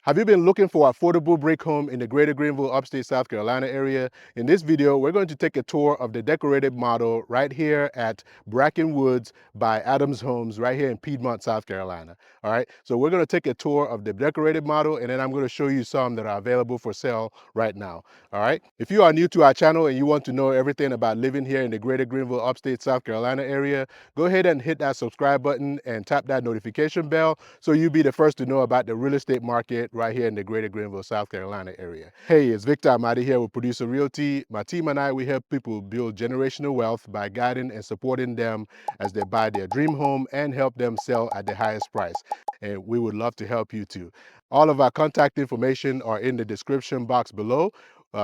Have you been looking for an affordable brick home in the greater Greenville, upstate South Carolina area? In this video, we're going to take a tour of the decorated model right here at Bracken Woods by Adams Homes right here in Piedmont, South Carolina. All right, so we're going to take a tour of the decorated model, and then I'm going to show you some that are available for sale right now. All right, if you are new to our channel and you want to know everything about living here in the greater Greenville, upstate South Carolina area, go ahead and hit that subscribe button and tap that notification bell so you'll be the first to know about the real estate market right here in the greater Greenville, South Carolina area. Hey, it's Victor Amadi here with Producer Realty. My team and I, we help people build generational wealth by guiding and supporting them as they buy their dream home and help them sell at the highest price. And we would love to help you too. All of our contact information are in the description box below.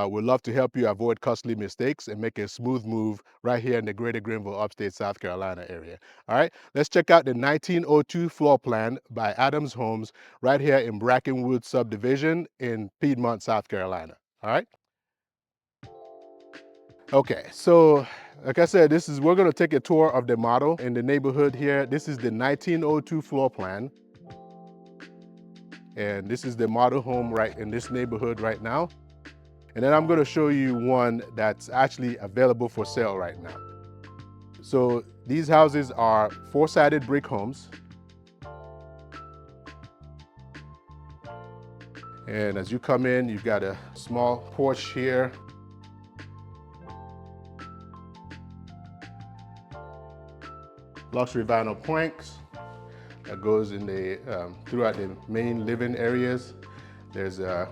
We'd love to help you avoid costly mistakes and make a smooth move right here in the greater Greenville, upstate South Carolina area. All right, let's check out the 1902 floor plan by Adams Homes right here in Brackenwood subdivision in Piedmont, South Carolina. All right. Okay, so like I said, we're going to take a tour of the model in the neighborhood here. This is the 1902 floor plan, and this is the model home right in this neighborhood right now. And then I'm going to show you one that's actually available for sale right now. So these houses are four-sided brick homes. And as you come in, you've got a small porch here. Luxury vinyl planks that goes in the throughout the main living areas. There's a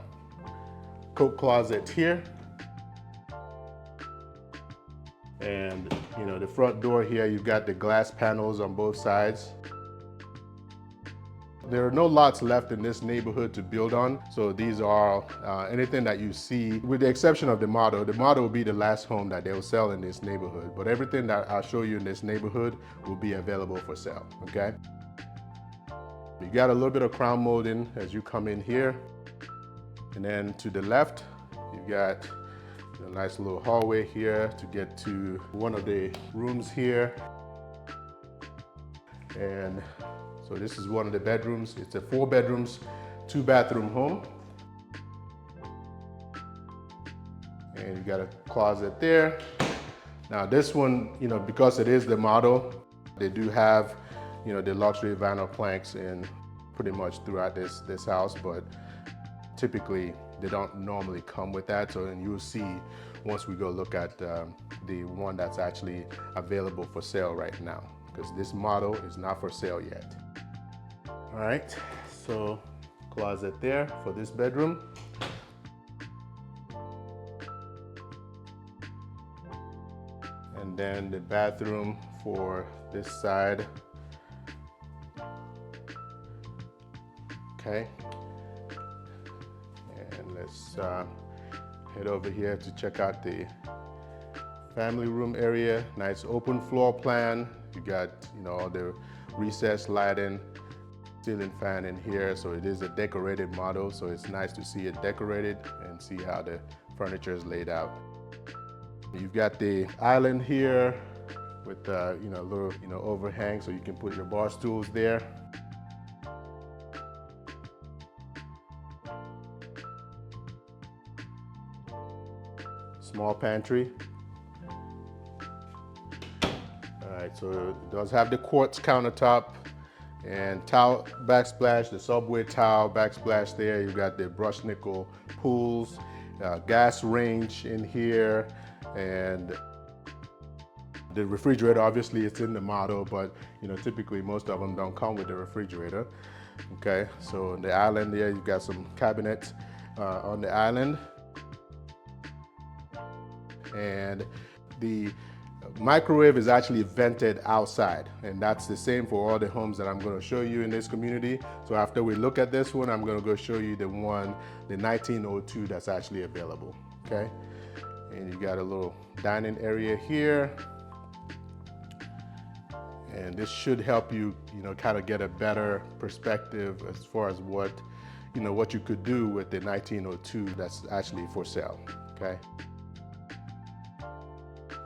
coat closet here. And the front door here, you've got the glass panels on both sides. There are no lots left in this neighborhood to build on, so these are anything that you see, with the exception of the model. The model will be the last home that they will sell in this neighborhood, but everything that I'll show you in this neighborhood will be available for sale, okay? You got a little bit of crown molding as you come in here, and then to the left, you've got a nice little hallway here to get to one of the rooms here. And so this is one of the bedrooms. It's a 4 bedrooms, 2 bathroom home. And you got a closet there. Now this one, because it is the model, they do have, the luxury vinyl planks in pretty much throughout this house, but typically they don't normally come with that. So then you'll see once we go look at the one that's actually available for sale right now, because this model is not for sale yet. All right, so closet there for this bedroom. And then the bathroom for this side. Okay. And let's head over here to check out the family room area. Nice open floor plan. You got, all the recessed lighting, ceiling fan in here. So it is a decorated model. So it's nice to see it decorated and see how the furniture is laid out. You've got the island here with a little overhang, so you can put your bar stools there. Small pantry. All right, so it does have the quartz countertop and towel backsplash, the subway towel backsplash there. You've got the brushed nickel pools, gas range in here, and the refrigerator. Obviously it's in the model, but typically most of them don't come with the refrigerator. Okay, so the island there, you've got some cabinets on the island. And the microwave is actually vented outside, and that's the same for all the homes that I'm going to show you in this community. So after we look at this one, I'm going to go show you the 1902 that's actually available. Okay, and you got a little dining area here, and this should help you kind of get a better perspective as far as what you could do with the 1902 that's actually for sale. Okay.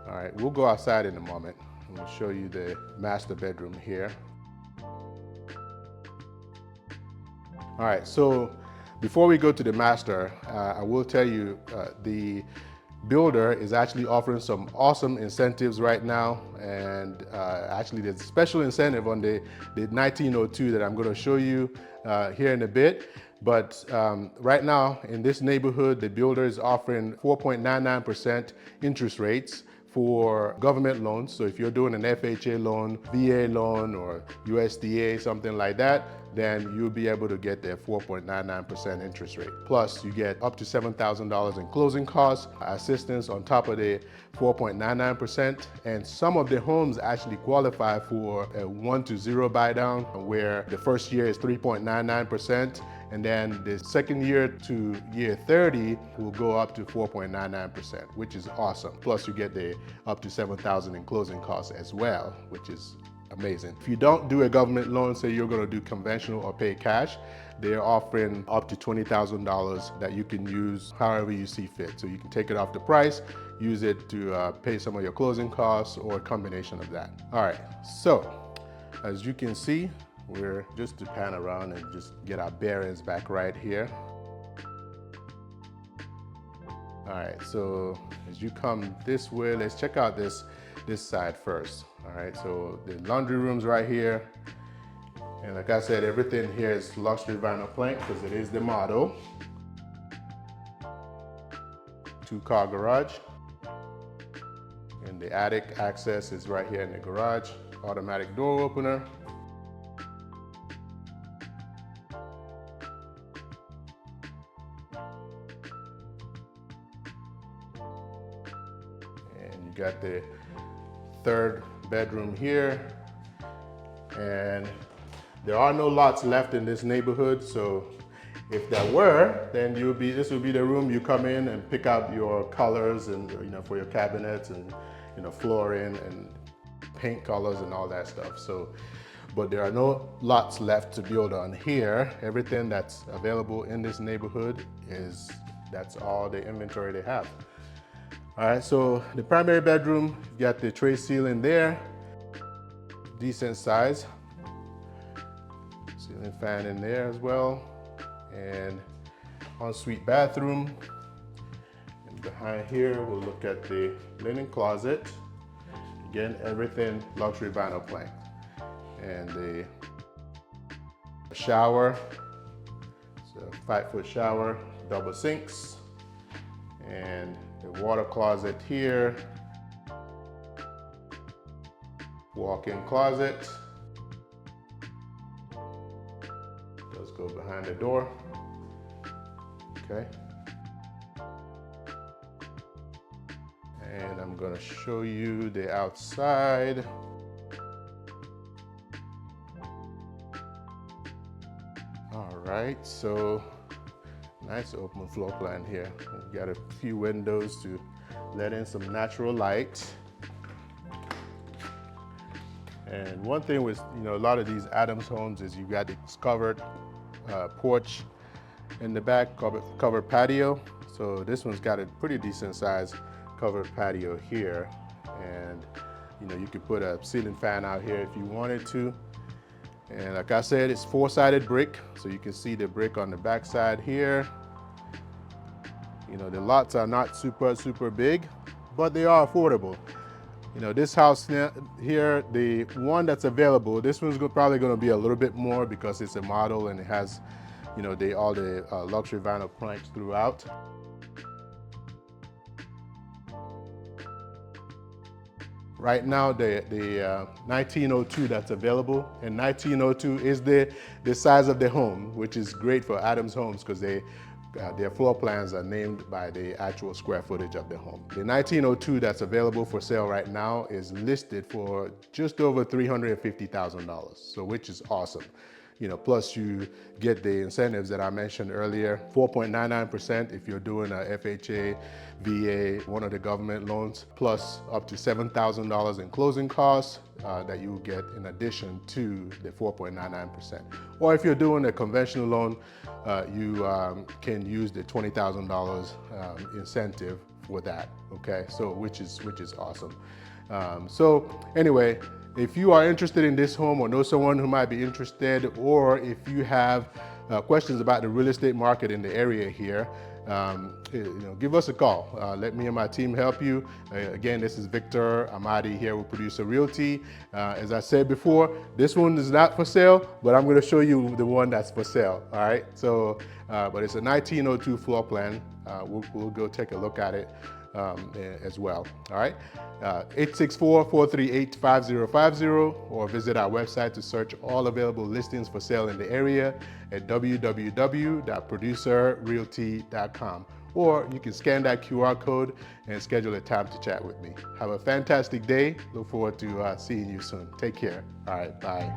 All right, we'll go outside in a moment and we'll show you the master bedroom here. All right, so Before we go to the master, I will tell you the builder is actually offering some awesome incentives right now, and actually there's a special incentive on the 1902 that I'm going to show you here in a bit. But right now in this neighborhood, the builder is offering 4.99% interest rates for government loans. So if you're doing an FHA loan, VA loan, or USDA, something like that, then you'll be able to get their 4.99% interest rate. Plus, you get up to $7,000 in closing costs assistance on top of the 4.99%. And some of the homes actually qualify for a 1-to-0 buy down, where the first year is 3.99%. And then the second year to year 30 will go up to 4.99%, which is awesome. Plus you get the up to $7,000 in closing costs as well, which is amazing. If you don't do a government loan, say you're gonna do conventional or pay cash, they're offering up to $20,000 that you can use however you see fit. So you can take it off the price, use it to pay some of your closing costs, or a combination of that. All right, so as you can see, we're just to pan around and just get our bearings back right here. All right, so as you come this way, let's check out this side first. All right, so the laundry room's right here. And like I said, everything here is luxury vinyl plank because it is the model. 2-car garage. And the attic access is right here in the garage. Automatic door opener. Got the third bedroom here, and there are no lots left in this neighborhood, so if there were, then this would be the room you come in and pick out your colors and for your cabinets and flooring and paint colors and all that stuff. So but there are no lots left to build on here. Everything that's available in this neighborhood that's all the inventory they have. All right, so the primary bedroom, you got the tray ceiling there, decent size. Ceiling fan in there as well, and ensuite bathroom. And behind here, we'll look at the linen closet. Again, everything luxury vinyl plank. And the shower, it's a 5-foot shower, double sinks, and the water closet here, walk-in closet, does go behind the door, okay. And I'm gonna show you the outside. All right, so nice open floor plan here. We've got a few windows to let in some natural light. And one thing with a lot of these Adams homes is you got this covered porch in the back, covered patio. So this one's got a pretty decent size covered patio here, and you could put a ceiling fan out here if you wanted to. And like I said, it's 4-sided brick, so you can see the brick on the back side here. The lots are not super big, but they are affordable. This house here, the one that's available, this one's probably going to be a little bit more because it's a model and it has, all the luxury vinyl planks throughout. Right now, the 1902 that's available, and 1902 is the size of the home, which is great for Adams homes because their floor plans are named by the actual square footage of the home. The 1902 that's available for sale right now is listed for just over $350,000, so which is awesome. Plus you get the incentives that I mentioned earlier, 4.99% if you're doing a FHA, VA, one of the government loans, plus up to $7,000 in closing costs that you will get in addition to the 4.99%. Or if you're doing a conventional loan, you can use the $20,000 incentive for that, okay? So which is awesome. So anyway, if you are interested in this home or know someone who might be interested, or if you have questions about the real estate market in the area here, give us a call. Let me and my team help you. Again, this is Victor Amadi here with Producer Realty. As I said before, this one is not for sale, but I'm going to show you the one that's for sale. All right. So, but it's a 1902 floor plan. We'll go take a look at it as well. All right. 864-438-5050, or visit our website to search all available listings for sale in the area at www.producerrealty.com. Or you can scan that QR code and schedule a time to chat with me. Have a fantastic day. Look forward to seeing you soon. Take care. All right. Bye.